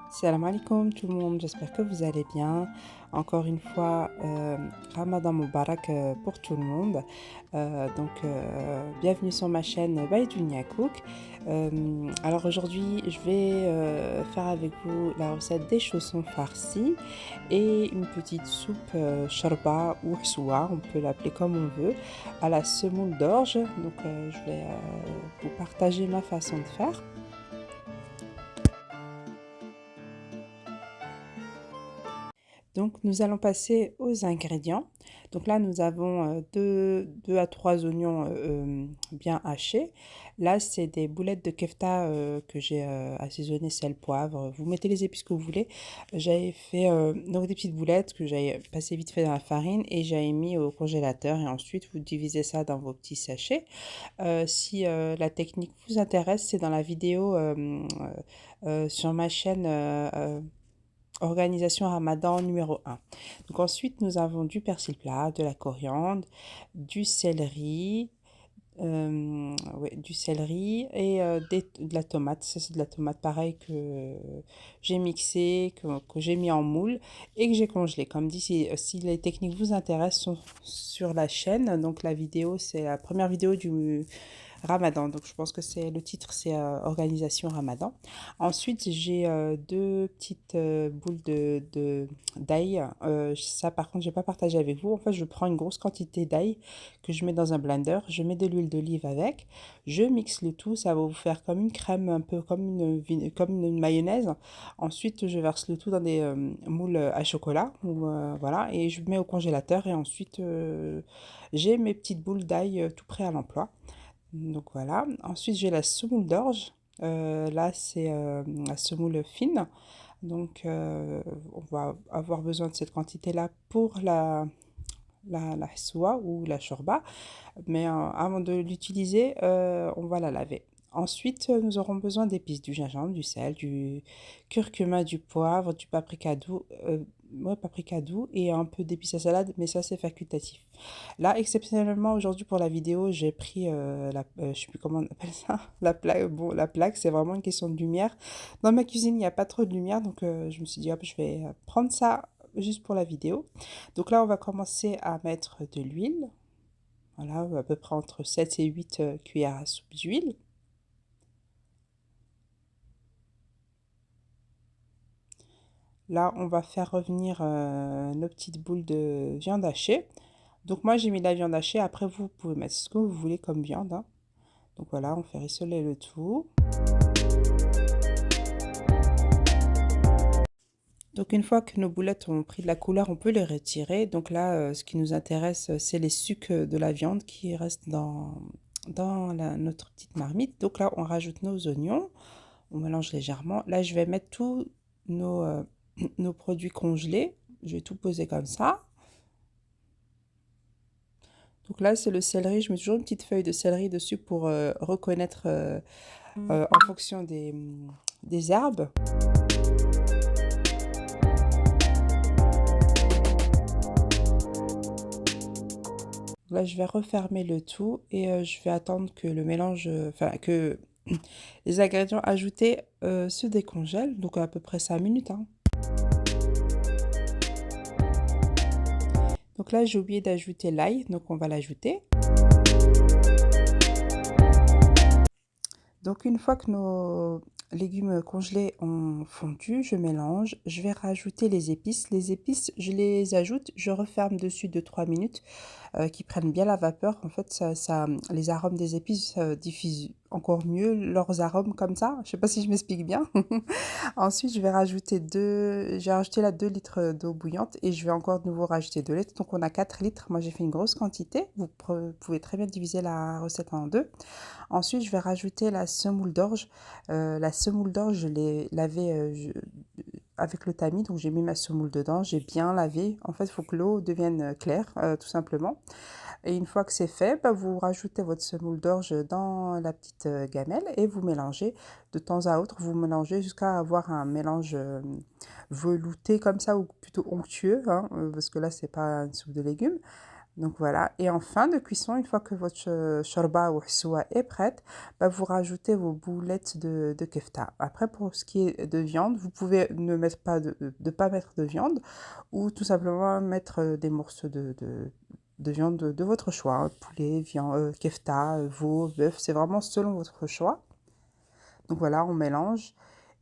Salam alaikum tout le monde, j'espère que vous allez bien. Encore une fois, Ramadan Mubarak pour tout le monde. Bienvenue sur ma chaîne Baidunia Cook. Alors aujourd'hui, je vais faire avec vous la recette des chaussons farcis et une petite soupe shorba ou hsoua, on peut l'appeler comme on veut, à la semoule d'orge. Je vais vous partager ma façon de faire. Donc, nous allons passer aux ingrédients. Donc là, nous avons 2 à 3 oignons bien hachés. Là, c'est des boulettes de kefta que j'ai assaisonnées sel, poivre. Vous mettez les épices que vous voulez. J'avais fait donc des petites boulettes que j'avais passé vite fait dans la farine et j'avais mis au congélateur. Et ensuite, vous divisez ça dans vos petits sachets. Si la technique vous intéresse, c'est dans la vidéo sur ma chaîne Organisation Ramadan numéro 1. Donc ensuite, nous avons du persil plat, de la coriandre, du céleri, du céleri et de la tomate. Ça, c'est de la tomate pareil que j'ai mixé, que j'ai mis en moule et que j'ai congelé. Comme dit, si les techniques vous intéressent, sont sur la chaîne. Donc la vidéo, c'est la première vidéo du Ramadan. Donc je pense que c'est le titre, c'est Organisation Ramadan. Ensuite, j'ai 2 petites boules d'ail. Ça, par contre, j'ai pas partagé avec vous. En fait, je prends une grosse quantité d'ail que je mets dans un blender. Je mets de l'huile d'olive avec. Je mixe le tout. Ça va vous faire comme une crème, un peu comme une mayonnaise. Ensuite, je verse le tout dans des moules à chocolat. Voilà. Et je mets au congélateur. Et ensuite, j'ai mes petites boules d'ail tout prêt à l'emploi. Donc voilà. Ensuite, j'ai la semoule d'orge. Là, c'est la semoule fine. On va avoir besoin de cette quantité-là pour la hsoua ou la shorba. Mais avant de l'utiliser, on va la laver. Ensuite, nous aurons besoin d'épices, du gingembre, du sel, du curcuma, du poivre, du paprika doux et un peu d'épices à salade, mais ça c'est facultatif. Là, exceptionnellement, aujourd'hui pour la vidéo, j'ai pris je sais plus comment on appelle ça, la plaque. Bon, la plaque, c'est vraiment une question de lumière. Dans ma cuisine, il n'y a pas trop de lumière, donc je me suis dit, hop, je vais prendre ça juste pour la vidéo. Donc là, on va commencer à mettre de l'huile. Voilà, à peu près entre 7 et 8 cuillères à soupe d'huile. Là, on va faire revenir nos petites boules de viande hachée. Donc moi, j'ai mis de la viande hachée. Après, vous pouvez mettre ce que vous voulez comme viande, hein. Donc voilà, on fait rissoler le tout. Donc une fois que nos boulettes ont pris de la couleur, on peut les retirer. Donc là, ce qui nous intéresse, c'est les sucs de la viande qui restent dans notre petite marmite. Donc là, on rajoute nos oignons, on mélange légèrement. Là, je vais mettre tous nos produits congelés. Je vais tout poser comme ça. Donc là, c'est le céleri. Je mets toujours une petite feuille de céleri dessus pour reconnaître en fonction des herbes. Là, je vais refermer le tout et je vais attendre que le mélange, que les ingrédients ajoutés se décongèlent. Donc à peu près 5 minutes, hein. Donc là, j'ai oublié d'ajouter l'ail, donc on va l'ajouter. Donc une fois que nos légumes congelés ont fondu, je mélange. Je vais rajouter les épices. Les épices, je les ajoute, je referme dessus 2-3 minutes qui prennent bien la vapeur. En fait, les arômes des épices diffusent encore mieux leurs arômes comme ça. Je sais pas si je m'explique bien. Ensuite, j'ai rajouté là 2 litres d'eau bouillante et je vais encore de nouveau rajouter 2 litres. Donc on a 4 litres. Moi, j'ai fait une grosse quantité. Vous pouvez très bien diviser la recette en deux. Ensuite, je vais rajouter la semoule d'orge. La semoule d'orge, je l'ai lavée avec le tamis. Donc j'ai mis ma semoule dedans. J'ai bien lavé. En fait, il faut que l'eau devienne claire, tout simplement. Et une fois que c'est fait, vous rajoutez votre semoule d'orge dans la petite gamelle et vous mélangez de temps à autre. Vous mélangez jusqu'à avoir un mélange velouté comme ça ou plutôt onctueux, hein, parce que là, c'est pas une soupe de légumes. Donc voilà, et en fin de cuisson, une fois que votre shorba ou hsoua est prête, bah, vous rajoutez vos boulettes de kefta. Après, pour ce qui est de viande, vous pouvez ne mettre pas de pas mettre de viande ou tout simplement mettre des morceaux de viande de votre choix, hein. Poulet, viande, kefta, veau, bœuf, c'est vraiment selon votre choix. Donc voilà, on mélange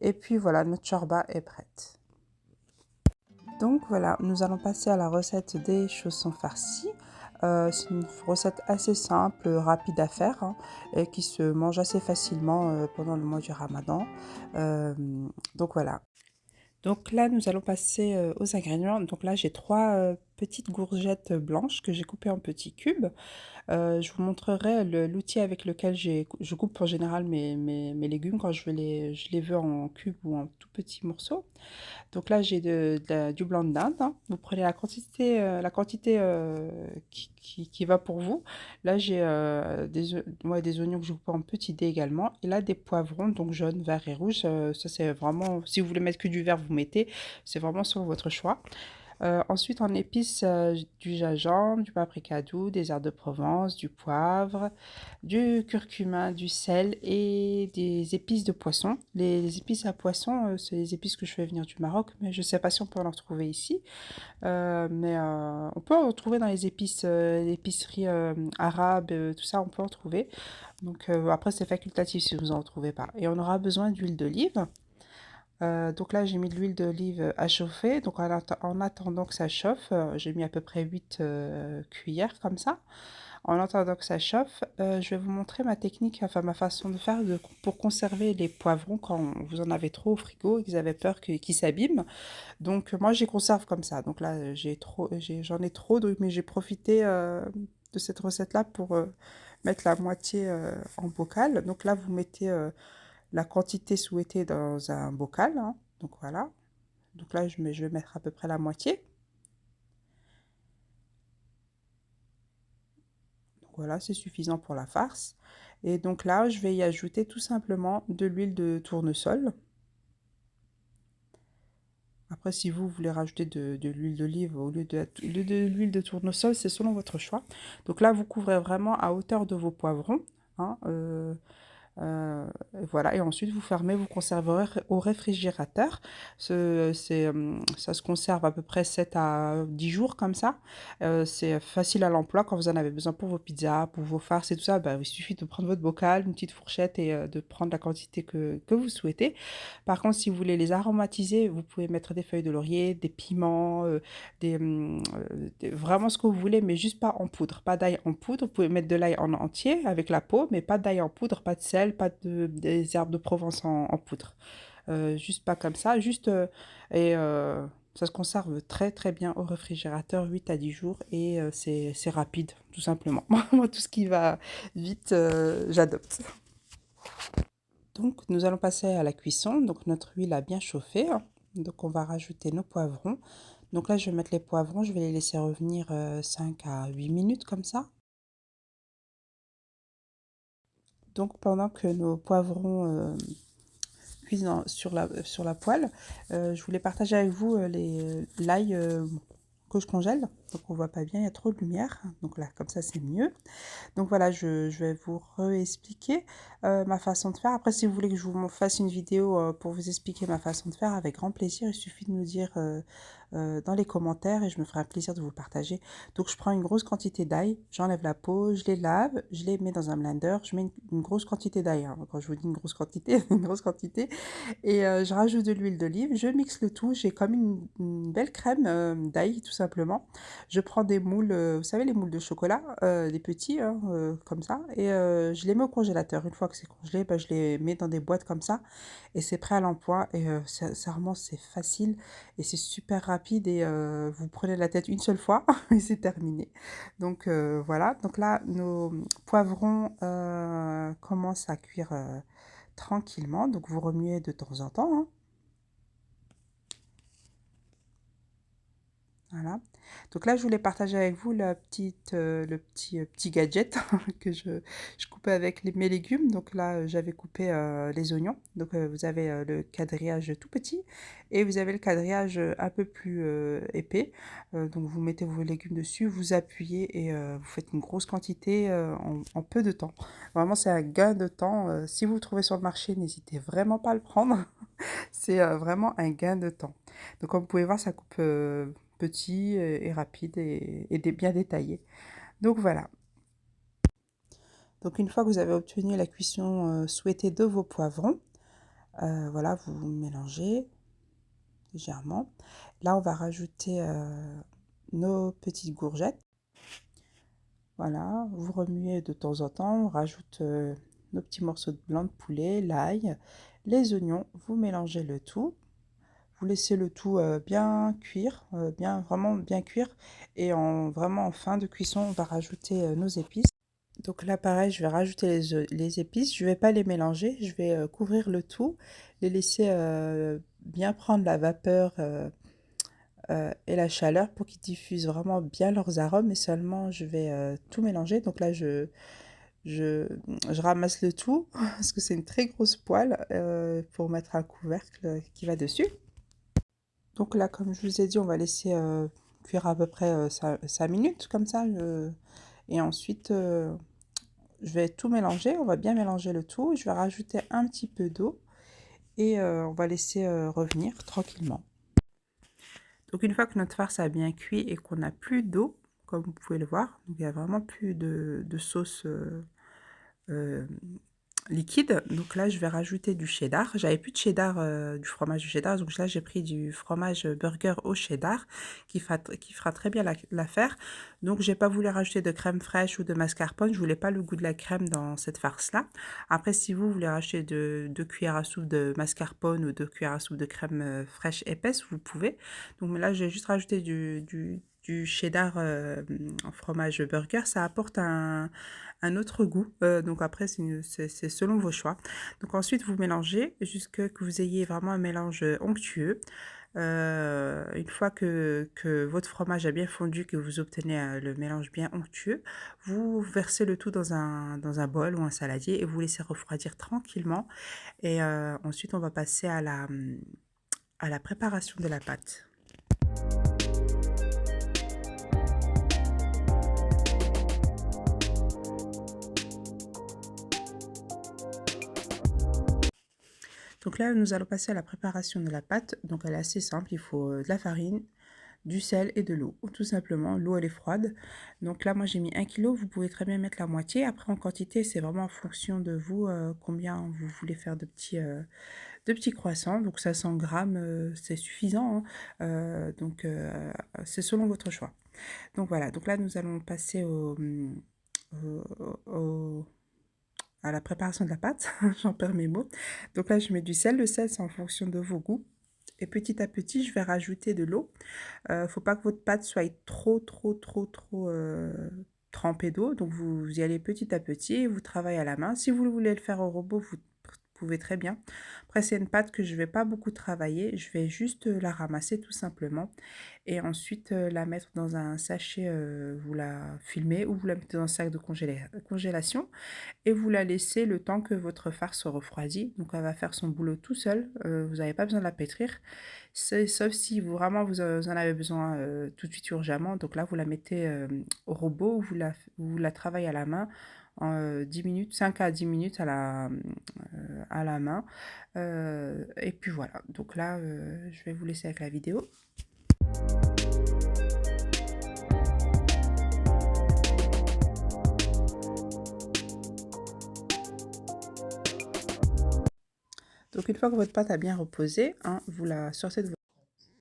et puis voilà, notre shorba est prête. Donc voilà, nous allons passer à la recette des chaussons farcis. C'est une recette assez simple, rapide à faire, hein, et qui se mange assez facilement pendant le mois du Ramadan. Euh, donc voilà. Donc là, nous allons passer aux ingrédients. Donc là, j'ai trois petites courgettes blanches que j'ai coupées en petits cubes. Je vous montrerai l'outil avec lequel je coupe en général mes légumes quand je les veux en cubes ou en tout petits morceaux. Donc là, j'ai du blanc de dinde, hein. Vous prenez la quantité qui va pour vous. Là, j'ai des oignons que je coupe en petits dés également. Et là, des poivrons, donc jaunes, verts et rouges. Ça, c'est vraiment, si vous voulez mettre que du vert, vous mettez. C'est vraiment sur votre choix. Ensuite, en épices, du gingembre, du paprika doux, des herbes de Provence, du poivre, du curcuma, du sel et des épices de poisson. Les épices à poisson, c'est les épices que je fais venir du Maroc, mais je ne sais pas si on peut en retrouver ici. On peut en retrouver dans les épices, l'épicerie arabe, tout ça, on peut en trouver. Donc après, c'est facultatif si vous en retrouvez pas. Et on aura besoin d'huile d'olive. Donc là, j'ai mis de l'huile d'olive à chauffer. Donc en attendant que ça chauffe, j'ai mis à peu près 8 cuillères comme ça. En attendant que ça chauffe, je vais vous montrer ma technique, enfin ma façon de faire pour conserver les poivrons quand vous en avez trop au frigo et que vous avez peur qu'ils s'abîment. Donc moi, je les conserve comme ça. Donc là, j'en ai trop, mais j'ai profité de cette recette-là pour mettre la moitié en bocal. Donc là, vous mettez la quantité souhaitée dans un bocal, hein. Donc voilà. Donc là, je vais mettre à peu près la moitié. Donc voilà, c'est suffisant pour la farce. Et donc là, je vais y ajouter tout simplement de l'huile de tournesol. Après, si vous voulez rajouter de l'huile d'olive au lieu de l'huile de tournesol, c'est selon votre choix. Donc là, vous couvrez vraiment à hauteur de vos poivrons, hein, voilà, et ensuite vous fermez, vous conserverez au réfrigérateur. Ça se conserve à peu près 7 à 10 jours comme ça. C'est facile à l'emploi quand vous en avez besoin pour vos pizzas, pour vos farces et tout ça. Bah, il suffit de prendre votre bocal, une petite fourchette et de prendre la quantité que vous souhaitez. Par contre, si vous voulez les aromatiser, vous pouvez mettre des feuilles de laurier, des piments, vraiment ce que vous voulez, mais juste pas en poudre, pas d'ail en poudre. Vous pouvez mettre de l'ail en entier avec la peau, mais pas d'ail en poudre, pas de sel, pas des herbes de Provence en poudre. Juste pas comme ça, et ça se conserve très très bien au réfrigérateur, 8 à 10 jours, et c'est rapide, tout simplement. Moi, tout ce qui va vite, j'adopte. Donc, nous allons passer à la cuisson. Donc, notre huile a bien chauffé, hein. Donc, on va rajouter nos poivrons. Donc là, je vais mettre les poivrons, je vais les laisser revenir 5 à 8 minutes comme ça. Donc, pendant que nos poivrons cuisent sur la poêle, je voulais partager avec vous l'ail que je congèle. Donc, on voit pas bien, il y a trop de lumière. Donc là, comme ça, c'est mieux. Donc voilà, je vais vous réexpliquer ma façon de faire. Après, si vous voulez que je vous fasse une vidéo pour vous expliquer ma façon de faire, avec grand plaisir, il suffit de me le dire dans les commentaires et je me ferai un plaisir de vous le partager. Donc je prends une grosse quantité d'ail, j'enlève la peau, je les lave, je les mets dans un blender, je mets une grosse quantité d'ail, hein. Quand je vous dis une grosse quantité, une grosse quantité, et je rajoute de l'huile d'olive, je mixe le tout, j'ai comme une belle crème d'ail tout simplement. Je prends des moules, vous savez les moules de chocolat, des petits, hein, comme ça, et je les mets au congélateur. Une fois que c'est congelé, bah, je les mets dans des boîtes comme ça, et c'est prêt à l'emploi, et vraiment c'est facile, et c'est super rapide, et vous prenez la tête une seule fois, et c'est terminé. Donc voilà, donc là, nos poivrons commencent à cuire tranquillement, donc vous remuez de temps en temps, hein. Voilà. Donc là, je voulais partager avec vous le petit gadget que je coupais avec mes légumes. Donc là, j'avais coupé les oignons. Donc vous avez le quadrillage tout petit et vous avez le quadrillage un peu plus épais. Donc vous mettez vos légumes dessus, vous appuyez et vous faites une grosse quantité en peu de temps. Vraiment, c'est un gain de temps. Si vous le trouvez sur le marché, n'hésitez vraiment pas à le prendre. C'est vraiment un gain de temps. Donc comme vous pouvez voir, ça coupe petit et rapide et bien détaillé. Donc voilà. Donc une fois que vous avez obtenu la cuisson souhaitée de vos poivrons, voilà, vous mélangez légèrement. Là, on va rajouter nos petites courgettes. Voilà, vous remuez de temps en temps, on rajoute nos petits morceaux de blanc de poulet, l'ail, les oignons, vous mélangez le tout. Vous laissez le tout bien cuire, vraiment bien cuire. Et vraiment en fin de cuisson, on va rajouter nos épices. Donc là, pareil, je vais rajouter les épices. Je ne vais pas les mélanger, je vais couvrir le tout, les laisser bien prendre la vapeur et la chaleur pour qu'ils diffusent vraiment bien leurs arômes. Et seulement, je vais tout mélanger. Donc là, je, je ramasse le tout parce que c'est une très grosse poêle pour mettre un couvercle qui va dessus. Donc là, comme je vous ai dit, on va laisser cuire à peu près 5 minutes comme ça. Et ensuite, je vais tout mélanger. On va bien mélanger le tout. Je vais rajouter un petit peu d'eau et on va laisser revenir tranquillement. Donc une fois que notre farce a bien cuit et qu'on n'a plus d'eau, comme vous pouvez le voir, donc il n'y a vraiment plus de sauce euh, liquide. Donc là, je vais rajouter du cheddar. J'avais plus de cheddar, du fromage du cheddar. Donc là, j'ai pris du fromage burger au cheddar qui fera très bien l'affaire. Donc, j'ai pas voulu rajouter de crème fraîche ou de mascarpone. Je voulais pas le goût de la crème dans cette farce-là. Après, si vous voulez rajouter deux cuillères à soupe de mascarpone ou 2 cuillères à soupe de crème fraîche épaisse, vous pouvez. Donc là, j'ai juste rajouté du cheddar en fromage burger. Ça apporte un autre goût. Donc après, c'est selon vos choix. Donc ensuite, vous mélangez jusqu'à que vous ayez vraiment un mélange onctueux. Une fois que votre fromage a bien fondu, que vous obtenez le mélange bien onctueux, vous versez le tout dans un bol ou un saladier et vous laissez refroidir tranquillement. Et ensuite, on va passer à la préparation de la pâte. Donc là, nous allons passer à la préparation de la pâte. Donc elle est assez simple, il faut de la farine, du sel et de l'eau. Tout simplement, l'eau elle est froide. Donc là, moi j'ai mis 1 kg, vous pouvez très bien mettre la moitié. Après en quantité, c'est vraiment en fonction de vous, combien vous voulez faire de petits croissants. Donc 500 grammes, c'est suffisant, hein. Donc c'est selon votre choix. Donc voilà, donc là nous allons passer à la préparation de la pâte, j'en perds mes mots. Donc là, je mets du sel. Le sel, c'est en fonction de vos goûts. Et petit à petit, je vais rajouter de l'eau. Faut pas que votre pâte soit trop trempée d'eau. Donc vous y allez petit à petit et vous travaillez à la main. Si vous voulez le faire au robot, vous pouvez très bien. Après, c'est une pâte que je vais pas beaucoup travailler. Je vais juste la ramasser tout simplement. Et ensuite, la mettre dans un sachet, vous la filmez ou vous la mettez dans un sac de congélation et vous la laissez le temps que votre farce se refroidit. Donc elle va faire son boulot tout seul, vous n'avez pas besoin de la pétrir. Sauf si vous en avez besoin tout de suite urgemment. Donc là, vous la mettez au robot ou vous la travaillez à la main en 10 minutes, 5 à 10 minutes à la main. Et puis voilà, donc là, je vais vous laisser avec la vidéo. Donc une fois que votre pâte a bien reposé, hein, vous la sortez de votre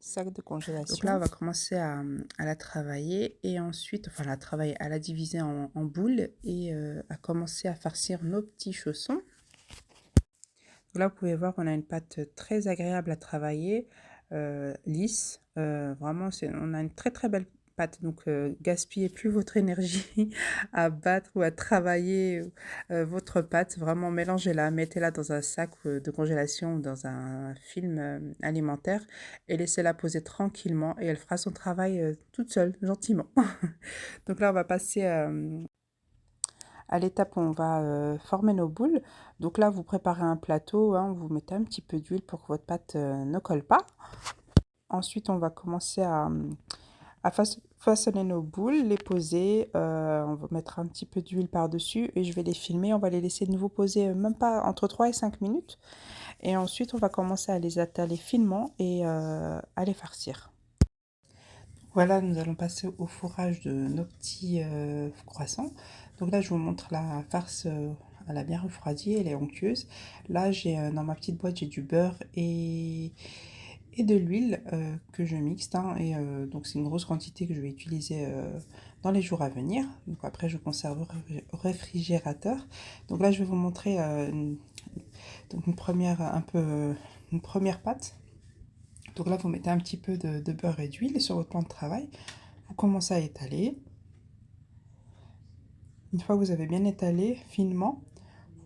sac de congélation. Donc là, on va commencer à la travailler et ensuite, enfin à la diviser en boules et à commencer à farcir nos petits chaussons. Donc là, vous pouvez voir qu'on a une pâte très agréable à travailler, lisse. Vraiment, on a une très belle pâte. Donc, gaspillez plus votre énergie à battre ou à travailler votre pâte. Vraiment, mélangez-la, mettez-la dans un sac de congélation ou dans un film alimentaire et laissez-la poser tranquillement et elle fera son travail toute seule, gentiment. Donc là, on va passer à l'étape où on va former nos boules. Donc là, vous préparez un plateau, hein, vous mettez un petit peu d'huile pour que votre pâte ne colle pas. Ensuite, on va commencer à façonner nos boules, les poser. On va mettre un petit peu d'huile par-dessus et je vais les filmer. On va les laisser de nouveau poser même pas entre 3 et 5 minutes. Et ensuite, on va commencer à les étaler finement et à les farcir. Voilà, nous allons passer au fourrage de nos petits croissants. Donc là, je vous montre la farce, elle a bien refroidi, elle est onctueuse. Là, j'ai dans ma petite boîte, j'ai du beurre et de l'huile que je mixte. Hein, et donc, c'est une grosse quantité que je vais utiliser dans les jours à venir. Donc après, je conserve au réfrigérateur. Donc là, je vais vous montrer donc une première pâte. Donc là, vous mettez un petit peu de beurre et d'huile sur votre plan de travail. Vous commencez à étaler. Une fois que vous avez bien étalé finement,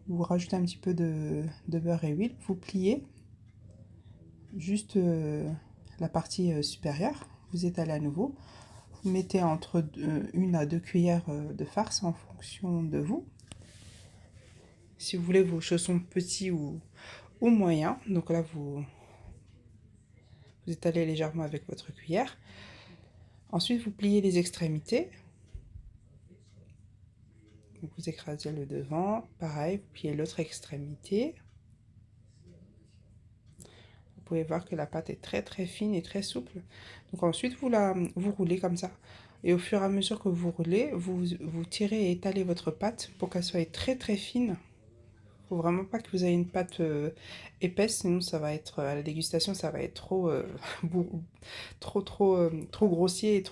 vous rajoutez un petit peu de beurre et huile. Vous pliez juste la partie supérieure. Vous étalez à nouveau. Vous mettez entre 1 à 2 cuillères de farce en fonction de vous. Si vous voulez vos chaussons petits ou moyens. Donc là, vous étalez légèrement avec votre cuillère. Ensuite, vous pliez les extrémités. Donc vous écrasez le devant. Pareil, vous pliez l'autre extrémité. Vous pouvez voir que la pâte est très très fine et très souple. Donc ensuite, vous roulez comme ça. Et au fur et à mesure que vous roulez, vous tirez et étalez votre pâte pour qu'elle soit très très fine. Il ne faut vraiment pas que vous ayez une pâte épaisse, sinon ça va être, à la dégustation, ça va être trop, trop grossier et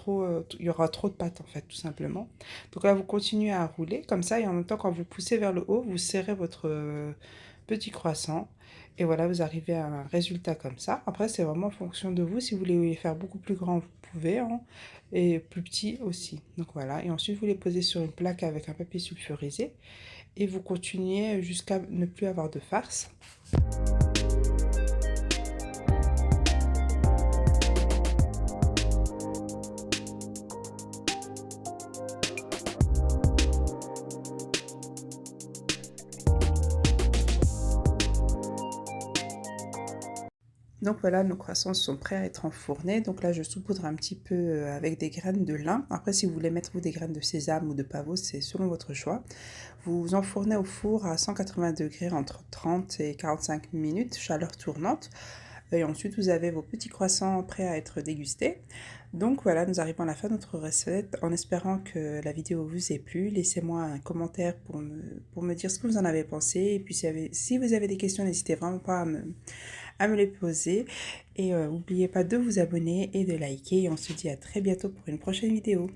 il y aura trop de pâte en fait, tout simplement. Donc là, vous continuez à rouler comme ça et en même temps, quand vous poussez vers le haut, vous serrez votre petit croissant. Et voilà, vous arrivez à un résultat comme ça. Après, c'est vraiment en fonction de vous. Si vous voulez les faire beaucoup plus grand, vous pouvez, hein, et plus petit aussi. Donc voilà, et ensuite, vous les posez sur une plaque avec un papier sulfurisé et vous continuez jusqu'à ne plus avoir de farce. Donc voilà, nos croissants sont prêts à être enfournés. Donc là, je saupoudre un petit peu avec des graines de lin. Après, si vous voulez mettre vous des graines de sésame ou de pavot, c'est selon votre choix. Vous enfournez au four à 180 degrés entre 30 et 45 minutes, chaleur tournante. Et ensuite, vous avez vos petits croissants prêts à être dégustés. Donc voilà, nous arrivons à la fin de notre recette. En espérant que la vidéo vous ait plu, laissez-moi un commentaire pour me dire ce que vous en avez pensé. Et puis si vous avez des questions, n'hésitez vraiment pas à me les poser. Et n'oubliez pas de vous abonner et de liker. Et on se dit à très bientôt pour une prochaine vidéo.